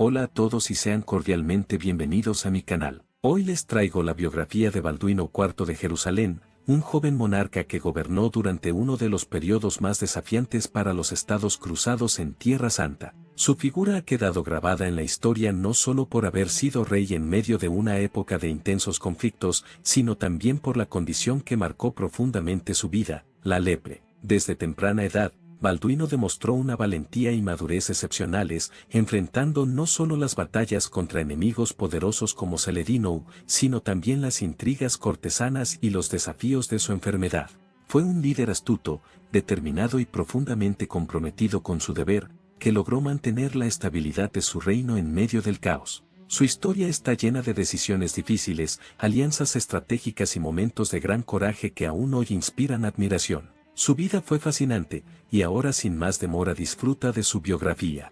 Hola a todos y sean cordialmente bienvenidos a mi canal. Hoy les traigo la biografía de Balduino IV de Jerusalén, un joven monarca que gobernó durante uno de los periodos más desafiantes para los estados cruzados en Tierra Santa. Su figura ha quedado grabada en la historia no solo por haber sido rey en medio de una época de intensos conflictos, sino también por la condición que marcó profundamente su vida, la lepra. Desde temprana edad, Balduino demostró una valentía y madurez excepcionales, enfrentando no solo las batallas contra enemigos poderosos como Saladino, sino también las intrigas cortesanas y los desafíos de su enfermedad. Fue un líder astuto, determinado y profundamente comprometido con su deber, que logró mantener la estabilidad de su reino en medio del caos. Su historia está llena de decisiones difíciles, alianzas estratégicas y momentos de gran coraje que aún hoy inspiran admiración. Su vida fue fascinante, y ahora sin más demora disfruta de su biografía.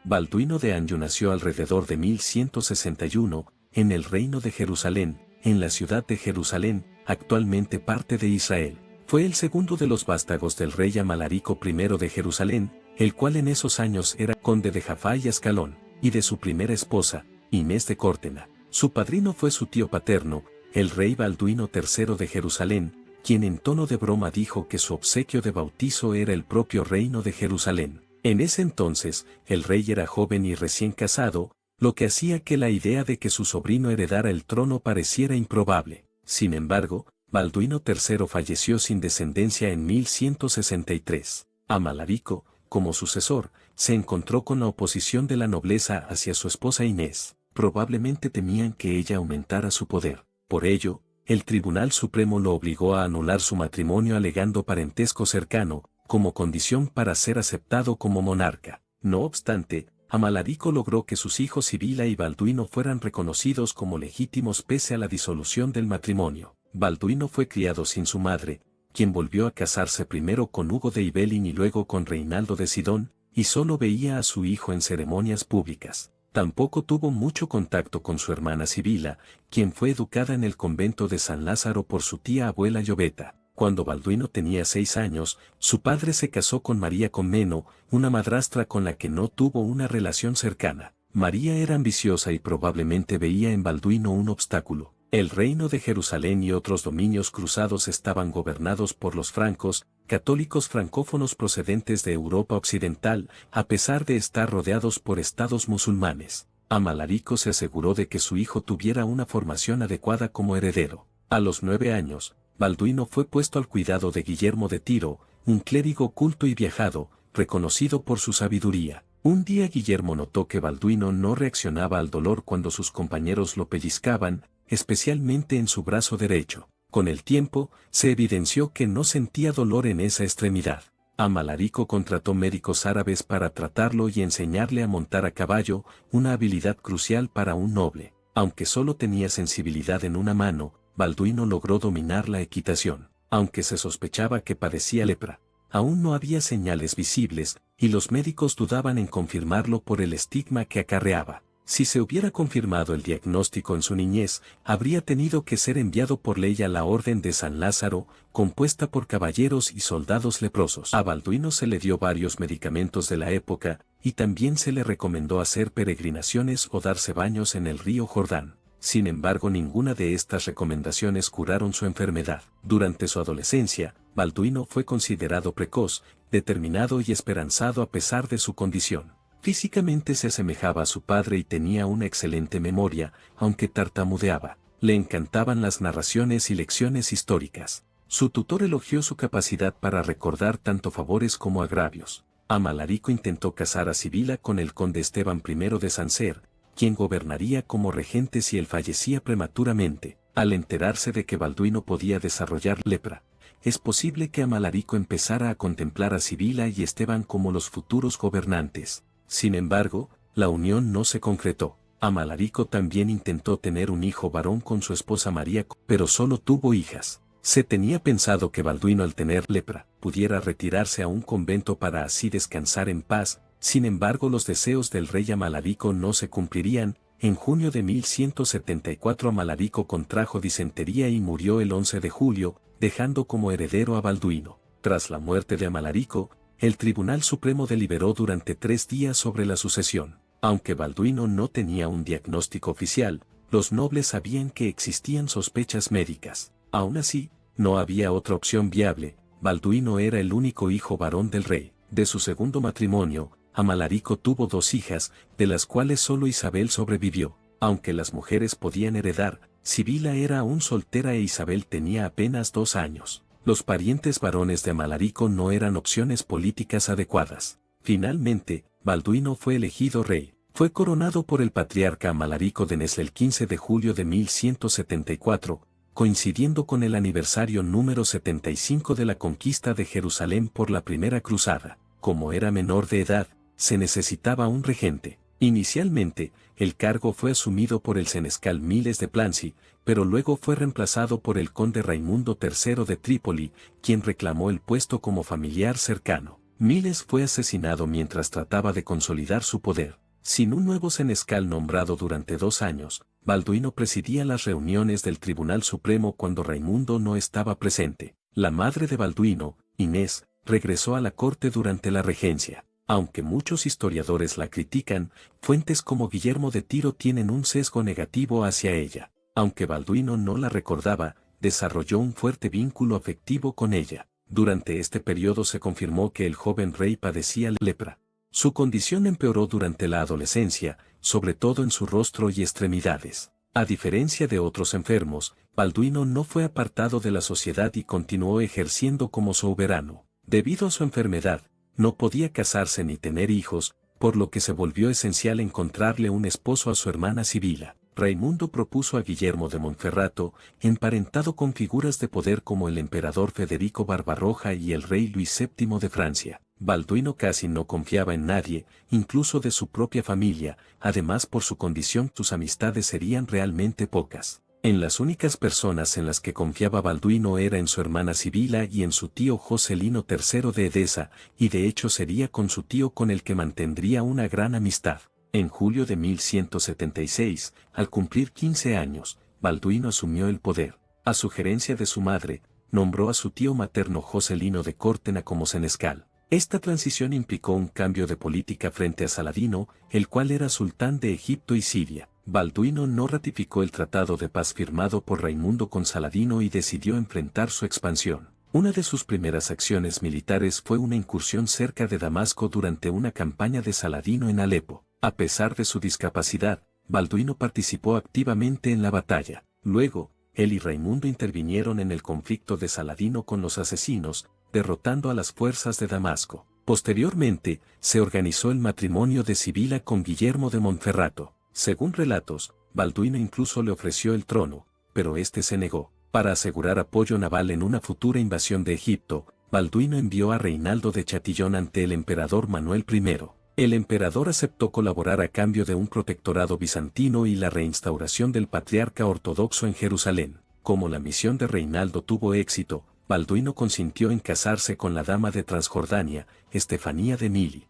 Balduino de Anjou nació alrededor de 1161, en el Reino de Jerusalén, en la ciudad de Jerusalén, actualmente parte de Israel. Fue el segundo de los vástagos del rey Amalarico I de Jerusalén, el cual en esos años era conde de Jafá y Ascalón, y de su primera esposa, Inés de Córtena. Su padrino fue su tío paterno, el rey Balduino III de Jerusalén, quien en tono de broma dijo que su obsequio de bautizo era el propio reino de Jerusalén. En ese entonces, el rey era joven y recién casado, lo que hacía que la idea de que su sobrino heredara el trono pareciera improbable. Sin embargo, Balduino III falleció sin descendencia en 1163. Amalarico, como sucesor, se encontró con la oposición de la nobleza hacia su esposa Inés. Probablemente temían que ella aumentara su poder. Por ello, el Tribunal Supremo lo obligó a anular su matrimonio alegando parentesco cercano, como condición para ser aceptado como monarca. No obstante, Amalarico logró que sus hijos Sibila y Balduino fueran reconocidos como legítimos pese a la disolución del matrimonio. Balduino fue criado sin su madre, quien volvió a casarse primero con Hugo de Ibelín y luego con Reinaldo de Sidón, y solo veía a su hijo en ceremonias públicas. Tampoco tuvo mucho contacto con su hermana Sibila, quien fue educada en el convento de San Lázaro por su tía abuela Lloveta. Cuando Balduino tenía 6 años, su padre se casó con María Comneno, una madrastra con la que no tuvo una relación cercana. María era ambiciosa y probablemente veía en Balduino un obstáculo. El reino de Jerusalén y otros dominios cruzados estaban gobernados por los francos, católicos francófonos procedentes de Europa Occidental, a pesar de estar rodeados por estados musulmanes. Amalarico se aseguró de que su hijo tuviera una formación adecuada como heredero. A los 9 años, Balduino fue puesto al cuidado de Guillermo de Tiro, un clérigo culto y viajado, reconocido por su sabiduría. Un día Guillermo notó que Balduino no reaccionaba al dolor cuando sus compañeros lo pellizcaban, especialmente en su brazo derecho. Con el tiempo, se evidenció que no sentía dolor en esa extremidad. Amalarico contrató médicos árabes para tratarlo y enseñarle a montar a caballo, una habilidad crucial para un noble. Aunque solo tenía sensibilidad en una mano, Balduino logró dominar la equitación. Aunque se sospechaba que padecía lepra, aún no había señales visibles, y los médicos dudaban en confirmarlo por el estigma que acarreaba. Si se hubiera confirmado el diagnóstico en su niñez, habría tenido que ser enviado por ley a la Orden de San Lázaro, compuesta por caballeros y soldados leprosos. A Balduino se le dio varios medicamentos de la época, y también se le recomendó hacer peregrinaciones o darse baños en el río Jordán. Sin embargo, ninguna de estas recomendaciones curaron su enfermedad. Durante su adolescencia, Balduino fue considerado precoz, determinado y esperanzado a pesar de su condición. Físicamente se asemejaba a su padre y tenía una excelente memoria, aunque tartamudeaba. Le encantaban las narraciones y lecciones históricas. Su tutor elogió su capacidad para recordar tanto favores como agravios. Amalarico intentó casar a Sibila con el conde Esteban I de Sancer, quien gobernaría como regente si él fallecía prematuramente. Al enterarse de que Balduino podía desarrollar lepra, es posible que Amalarico empezara a contemplar a Sibila y Esteban como los futuros gobernantes. Sin embargo, la unión no se concretó. Amalarico también intentó tener un hijo varón con su esposa María, pero solo tuvo hijas. Se tenía pensado que Balduino, al tener lepra, pudiera retirarse a un convento para así descansar en paz. Sin embargo, los deseos del rey Amalarico no se cumplirían. En junio de 1174 Amalarico contrajo disentería y murió el 11 de julio, dejando como heredero a Balduino. Tras la muerte de Amalarico, el Tribunal Supremo deliberó durante 3 días sobre la sucesión. Aunque Balduino no tenía un diagnóstico oficial, los nobles sabían que existían sospechas médicas. Aún así, no había otra opción viable. Balduino era el único hijo varón del rey. De su segundo matrimonio, Amalarico tuvo 2 hijas, de las cuales solo Isabel sobrevivió. Aunque las mujeres podían heredar, Sibila era aún soltera e Isabel tenía apenas 2 años. Los parientes varones de Amalarico no eran opciones políticas adecuadas. Finalmente, Balduino fue elegido rey. Fue coronado por el patriarca Amalarico de Nesle el 15 de julio de 1174, coincidiendo con el aniversario número 75 de la conquista de Jerusalén por la Primera Cruzada. Como era menor de edad, se necesitaba un regente. Inicialmente, el cargo fue asumido por el senescal Miles de Plancy, pero luego fue reemplazado por el conde Raimundo III de Trípoli, quien reclamó el puesto como familiar cercano. Miles fue asesinado mientras trataba de consolidar su poder. Sin un nuevo senescal nombrado durante 2 años, Balduino presidía las reuniones del Tribunal Supremo cuando Raimundo no estaba presente. La madre de Balduino, Inés, regresó a la corte durante la regencia. Aunque muchos historiadores la critican, fuentes como Guillermo de Tiro tienen un sesgo negativo hacia ella. Aunque Balduino no la recordaba, desarrolló un fuerte vínculo afectivo con ella. Durante este periodo se confirmó que el joven rey padecía lepra. Su condición empeoró durante la adolescencia, sobre todo en su rostro y extremidades. A diferencia de otros enfermos, Balduino no fue apartado de la sociedad y continuó ejerciendo como soberano. Debido a su enfermedad, no podía casarse ni tener hijos, por lo que se volvió esencial encontrarle un esposo a su hermana Sibila. Raimundo propuso a Guillermo de Monferrato, emparentado con figuras de poder como el emperador Federico Barbarroja y el rey Luis VII de Francia. Balduino casi no confiaba en nadie, incluso de su propia familia, además por su condición sus amistades serían realmente pocas. En las únicas personas en las que confiaba Balduino era en su hermana Sibila y en su tío Joselino III de Edesa, y de hecho sería con su tío con el que mantendría una gran amistad. En julio de 1176, al cumplir 15 años, Balduino asumió el poder. A sugerencia de su madre, nombró a su tío materno Joselino de Córtena como senescal. Esta transición implicó un cambio de política frente a Saladino, el cual era sultán de Egipto y Siria. Balduino no ratificó el tratado de paz firmado por Raimundo con Saladino y decidió enfrentar su expansión. Una de sus primeras acciones militares fue una incursión cerca de Damasco durante una campaña de Saladino en Alepo. A pesar de su discapacidad, Balduino participó activamente en la batalla. Luego, él y Raimundo intervinieron en el conflicto de Saladino con los asesinos, derrotando a las fuerzas de Damasco. Posteriormente, se organizó el matrimonio de Sibila con Guillermo de Monferrato. Según relatos, Balduino incluso le ofreció el trono, pero este se negó. Para asegurar apoyo naval en una futura invasión de Egipto, Balduino envió a Reinaldo de Chatillon ante el emperador Manuel I. El emperador aceptó colaborar a cambio de un protectorado bizantino y la reinstauración del patriarca ortodoxo en Jerusalén. Como la misión de Reinaldo tuvo éxito, Balduino consintió en casarse con la dama de Transjordania, Estefanía de Mili.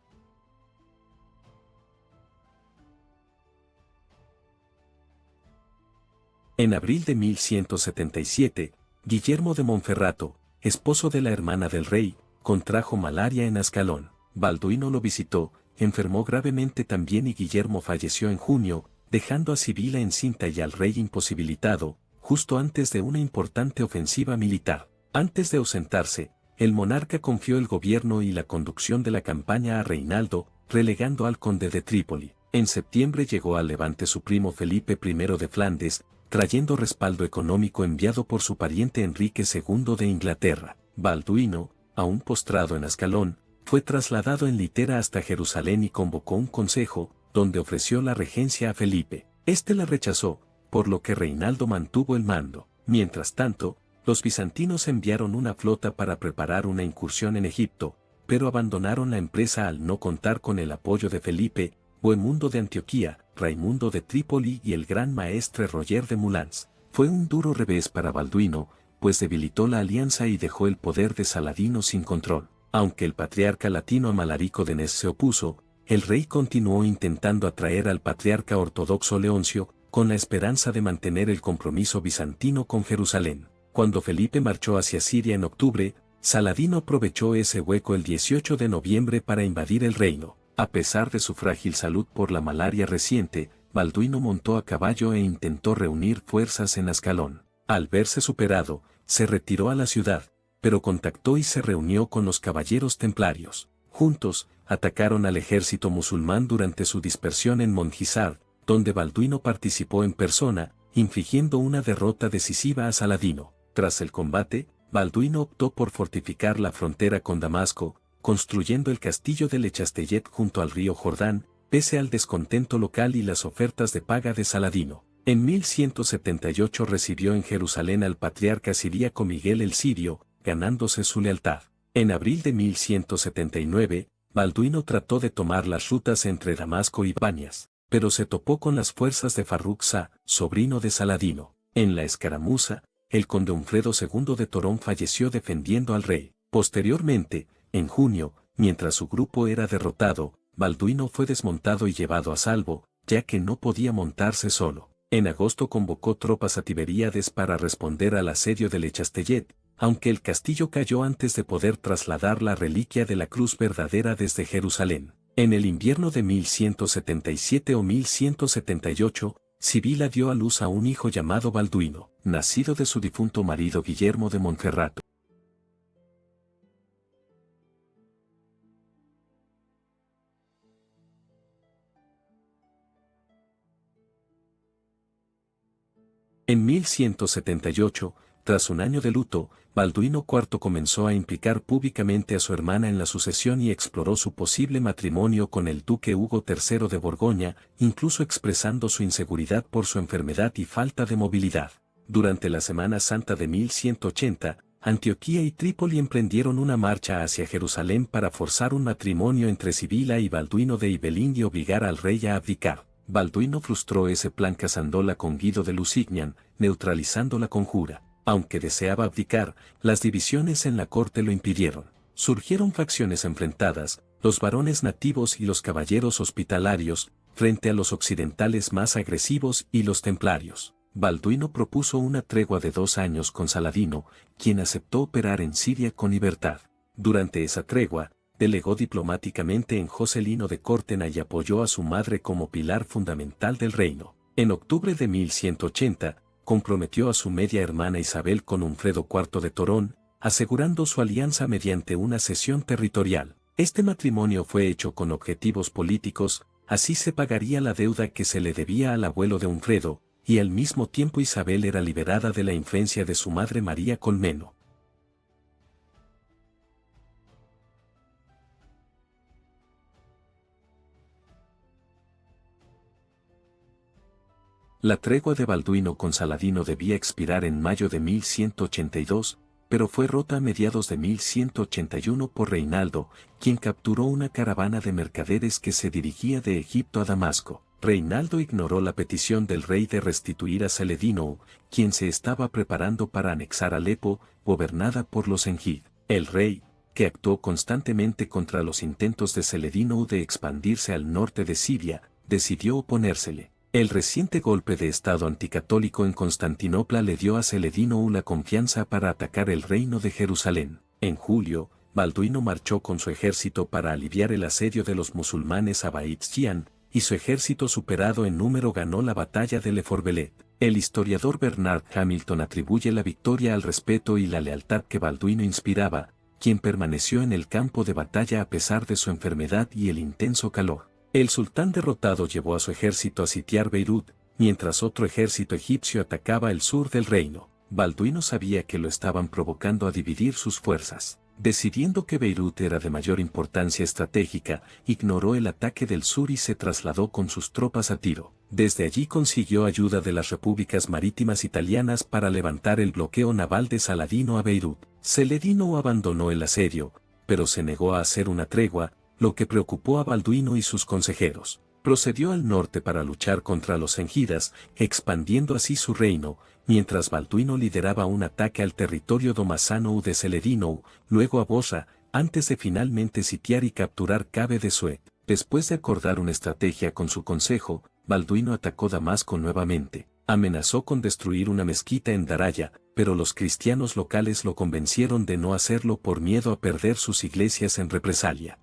En abril de 1177, Guillermo de Monferrato, esposo de la hermana del rey, contrajo malaria en Ascalón. Balduino lo visitó, enfermó gravemente también y Guillermo falleció en junio, dejando a Sibila encinta y al rey imposibilitado, justo antes de una importante ofensiva militar. Antes de ausentarse, el monarca confió el gobierno y la conducción de la campaña a Reinaldo, relegando al conde de Trípoli. En septiembre llegó al Levante su primo Felipe I de Flandes, trayendo respaldo económico enviado por su pariente Enrique II de Inglaterra. Balduino, aún postrado en Ascalón, fue trasladado en litera hasta Jerusalén y convocó un consejo, donde ofreció la regencia a Felipe. Este la rechazó, por lo que Reinaldo mantuvo el mando. Mientras tanto, los bizantinos enviaron una flota para preparar una incursión en Egipto, pero abandonaron la empresa al no contar con el apoyo de Felipe, Bohemundo de Antioquía, Raimundo de Trípoli y el gran maestre Roger de Moulins. Fue un duro revés para Balduino, pues debilitó la alianza y dejó el poder de Saladino sin control. Aunque el patriarca latino Amalarico de Nes se opuso, el rey continuó intentando atraer al patriarca ortodoxo Leoncio, con la esperanza de mantener el compromiso bizantino con Jerusalén. Cuando Felipe marchó hacia Siria en octubre, Saladino aprovechó ese hueco el 18 de noviembre para invadir el reino. A pesar de su frágil salud por la malaria reciente, Balduino montó a caballo e intentó reunir fuerzas en Ascalón. Al verse superado, se retiró a la ciudad, pero contactó y se reunió con los caballeros templarios. Juntos, atacaron al ejército musulmán durante su dispersión en Mongisar, donde Balduino participó en persona, infligiendo una derrota decisiva a Saladino. Tras el combate, Balduino optó por fortificar la frontera con Damasco, construyendo el castillo de Lechastellet junto al río Jordán, pese al descontento local y las ofertas de paga de Saladino. En 1178 recibió en Jerusalén al patriarca siríaco Miguel el Sirio, ganándose su lealtad. En abril de 1179, Balduino trató de tomar las rutas entre Damasco y Banias, pero se topó con las fuerzas de Farruk Shah, sobrino de Saladino. En la escaramuza, el conde Hunfredo II de Torón falleció defendiendo al rey. Posteriormente, en junio, mientras su grupo era derrotado, Balduino fue desmontado y llevado a salvo, ya que no podía montarse solo. En agosto convocó tropas a Tiberíades para responder al asedio de Lechastellet, aunque el castillo cayó antes de poder trasladar la reliquia de la cruz verdadera desde Jerusalén. En el invierno de 1177 o 1178, Sibila dio a luz a un hijo llamado Balduino, nacido de su difunto marido Guillermo de Montferrato. En 1178, tras un año de luto, Balduino IV comenzó a implicar públicamente a su hermana en la sucesión y exploró su posible matrimonio con el duque Hugo III de Borgoña, incluso expresando su inseguridad por su enfermedad y falta de movilidad. Durante la Semana Santa de 1180, Antioquía y Trípoli emprendieron una marcha hacia Jerusalén para forzar un matrimonio entre Sibila y Balduino de Ibelín y obligar al rey a abdicar. Balduino frustró ese plan casándola con Guido de Lusignan, neutralizando la conjura. Aunque deseaba abdicar, las divisiones en la corte lo impidieron. Surgieron facciones enfrentadas, los varones nativos y los caballeros hospitalarios, frente a los occidentales más agresivos y los templarios. Balduino propuso una tregua de 2 años con Saladino, quien aceptó operar en Siria con libertad. Durante esa tregua, delegó diplomáticamente en Joselino de Córtena y apoyó a su madre como pilar fundamental del reino. En octubre de 1180, comprometió a su media hermana Isabel con Hunfredo IV de Torón, asegurando su alianza mediante una cesión territorial. Este matrimonio fue hecho con objetivos políticos, así se pagaría la deuda que se le debía al abuelo de Hunfredo, y al mismo tiempo Isabel era liberada de la influencia de su madre María Colmeno. La tregua de Balduino con Saladino debía expirar en mayo de 1182, pero fue rota a mediados de 1181 por Reinaldo, quien capturó una caravana de mercaderes que se dirigía de Egipto a Damasco. Reinaldo ignoró la petición del rey de restituir a Saladino, quien se estaba preparando para anexar Alepo, gobernada por los Enjid. El rey, que actuó constantemente contra los intentos de Saladino de expandirse al norte de Siria, decidió oponérsele. El reciente golpe de estado anticatólico en Constantinopla le dio a Saladino la confianza para atacar el reino de Jerusalén. En julio, Balduino marchó con su ejército para aliviar el asedio de los musulmanes a Bait Jian, y su ejército superado en número ganó la batalla de Le Forbelet. El historiador Bernard Hamilton atribuye la victoria al respeto y la lealtad que Balduino inspiraba, quien permaneció en el campo de batalla a pesar de su enfermedad y el intenso calor. El sultán derrotado llevó a su ejército a sitiar Beirut, mientras otro ejército egipcio atacaba el sur del reino. Balduino sabía que lo estaban provocando a dividir sus fuerzas. Decidiendo que Beirut era de mayor importancia estratégica, ignoró el ataque del sur y se trasladó con sus tropas a Tiro. Desde allí consiguió ayuda de las repúblicas marítimas italianas para levantar el bloqueo naval de Saladino a Beirut. Saladino abandonó el asedio, pero se negó a hacer una tregua, lo que preocupó a Balduino y sus consejeros. Procedió al norte para luchar contra los enjidas, expandiendo así su reino, mientras Balduino lideraba un ataque al territorio domasano de Saladino, luego a Bosra, antes de finalmente sitiar y capturar Cabe de Suez. Después de acordar una estrategia con su consejo, Balduino atacó Damasco nuevamente. Amenazó con destruir una mezquita en Daraya, pero los cristianos locales lo convencieron de no hacerlo por miedo a perder sus iglesias en represalia.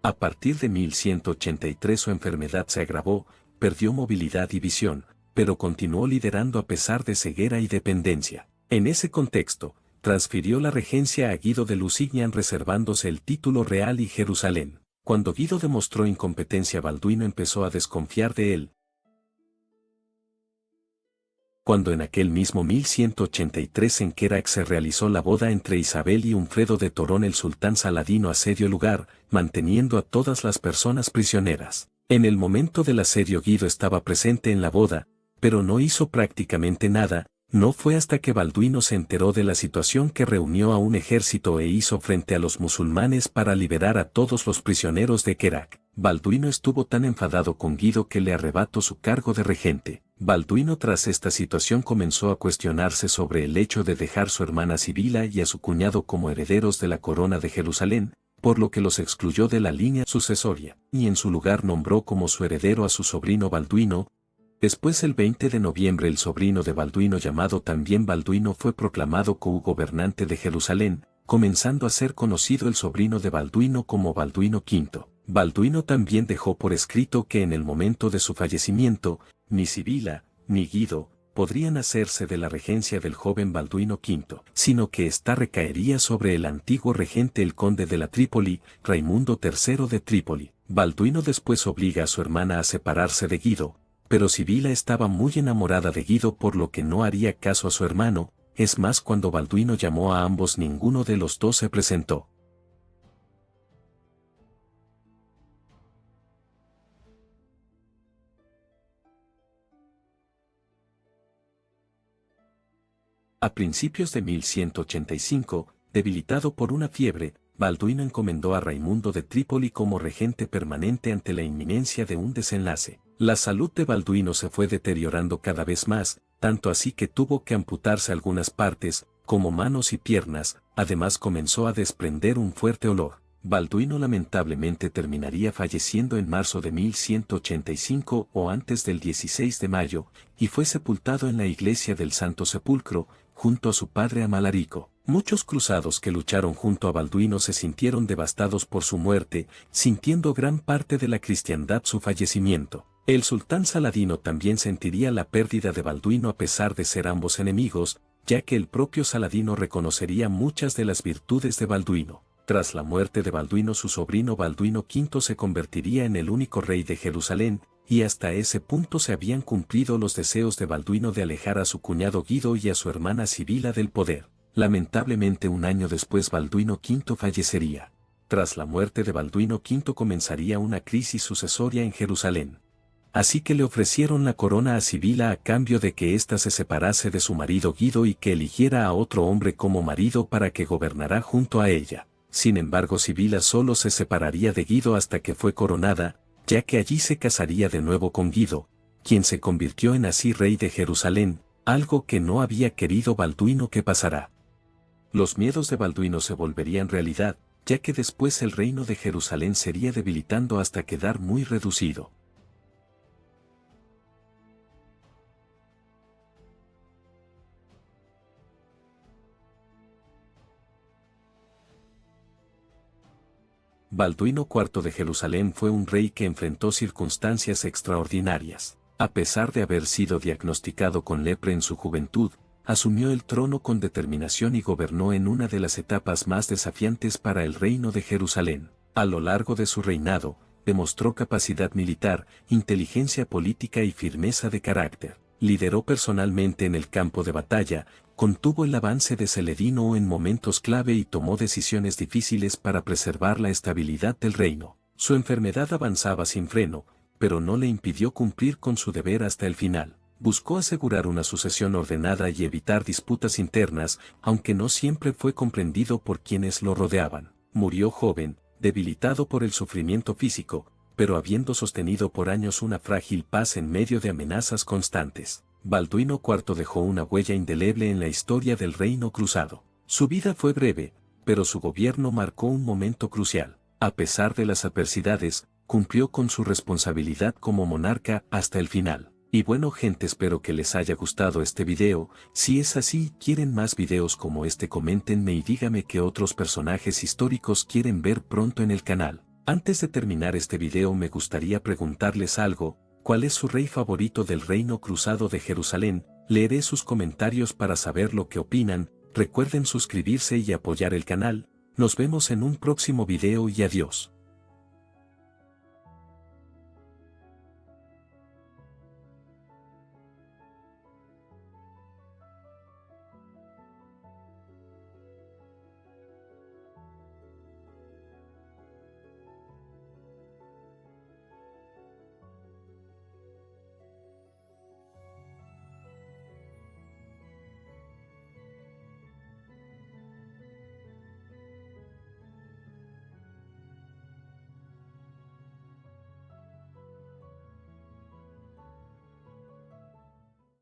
A partir de 1183 su enfermedad se agravó, perdió movilidad y visión, pero continuó liderando a pesar de ceguera y dependencia. En ese contexto, transfirió la regencia a Guido de Lusignan reservándose el título real y Jerusalén. Cuando Guido demostró incompetencia, Balduino empezó a desconfiar de él. Cuando en aquel mismo 1183 en Kerak se realizó la boda entre Isabel y Hunfredo de Torón, el sultán Saladino asedió el lugar, manteniendo a todas las personas prisioneras. En el momento del asedio Guido estaba presente en la boda, pero no hizo prácticamente nada. No fue hasta que Balduino se enteró de la situación que reunió a un ejército e hizo frente a los musulmanes para liberar a todos los prisioneros de Kerak. Balduino estuvo tan enfadado con Guido que le arrebató su cargo de regente. Balduino tras esta situación comenzó a cuestionarse sobre el hecho de dejar a su hermana Sibila y a su cuñado como herederos de la corona de Jerusalén, por lo que los excluyó de la línea sucesoria, y en su lugar nombró como su heredero a su sobrino Balduino. Después, el 20 de noviembre, el sobrino de Balduino, llamado también Balduino, fue proclamado co-gobernante de Jerusalén, comenzando a ser conocido el sobrino de Balduino como Balduino V. Balduino también dejó por escrito que en el momento de su fallecimiento, ni Sibila, ni Guido, podrían hacerse de la regencia del joven Balduino V, sino que ésta recaería sobre el antiguo regente, el conde de la Trípoli, Raimundo III de Trípoli. Balduino después obliga a su hermana a separarse de Guido, pero Sibila estaba muy enamorada de Guido, por lo que no haría caso a su hermano. Es más, cuando Balduino llamó a ambos, ninguno de los dos se presentó. A principios de 1185, debilitado por una fiebre, Balduino encomendó a Raimundo de Trípoli como regente permanente ante la inminencia de un desenlace. La salud de Balduino se fue deteriorando cada vez más, tanto así que tuvo que amputarse algunas partes, como manos y piernas. Además, comenzó a desprender un fuerte olor. Balduino lamentablemente terminaría falleciendo en marzo de 1185 o antes del 16 de mayo, y fue sepultado en la iglesia del Santo Sepulcro, junto a su padre Amalarico. Muchos cruzados que lucharon junto a Balduino se sintieron devastados por su muerte, sintiendo gran parte de la cristiandad su fallecimiento. El sultán Saladino también sentiría la pérdida de Balduino a pesar de ser ambos enemigos, ya que el propio Saladino reconocería muchas de las virtudes de Balduino. Tras la muerte de Balduino, su sobrino Balduino V se convertiría en el único rey de Jerusalén, y hasta ese punto se habían cumplido los deseos de Balduino de alejar a su cuñado Guido y a su hermana Sibila del poder. Lamentablemente, un año después, Balduino V fallecería. Tras la muerte de Balduino V comenzaría una crisis sucesoria en Jerusalén. Así que le ofrecieron la corona a Sibila a cambio de que ésta se separase de su marido Guido y que eligiera a otro hombre como marido para que gobernara junto a ella. Sin embargo, Sibila solo se separaría de Guido hasta que fue coronada, ya que allí se casaría de nuevo con Guido, quien se convirtió en así rey de Jerusalén, algo que no había querido Balduino que pasara. Los miedos de Balduino se volverían realidad, ya que después el reino de Jerusalén sería debilitando hasta quedar muy reducido. Balduino IV de Jerusalén fue un rey que enfrentó circunstancias extraordinarias. A pesar de haber sido diagnosticado con lepra en su juventud, asumió el trono con determinación y gobernó en una de las etapas más desafiantes para el reino de Jerusalén. A lo largo de su reinado, demostró capacidad militar, inteligencia política y firmeza de carácter. Lideró personalmente en el campo de batalla, contuvo el avance de Saladino en momentos clave y tomó decisiones difíciles para preservar la estabilidad del reino. Su enfermedad avanzaba sin freno, pero no le impidió cumplir con su deber hasta el final. Buscó asegurar una sucesión ordenada y evitar disputas internas, aunque no siempre fue comprendido por quienes lo rodeaban. Murió joven, debilitado por el sufrimiento físico, pero habiendo sostenido por años una frágil paz en medio de amenazas constantes. Balduino IV dejó una huella indeleble en la historia del reino cruzado. Su vida fue breve, pero su gobierno marcó un momento crucial. A pesar de las adversidades, cumplió con su responsabilidad como monarca hasta el final. Y bueno gente, espero que les haya gustado este video. Si es así, quieren más videos como este, coméntenme y díganme qué otros personajes históricos quieren ver pronto en el canal. Antes de terminar este video me gustaría preguntarles algo: ¿cuál es su rey favorito del Reino Cruzado de Jerusalén? Leeré sus comentarios para saber lo que opinan. Recuerden suscribirse y apoyar el canal. Nos vemos en un próximo video y adiós.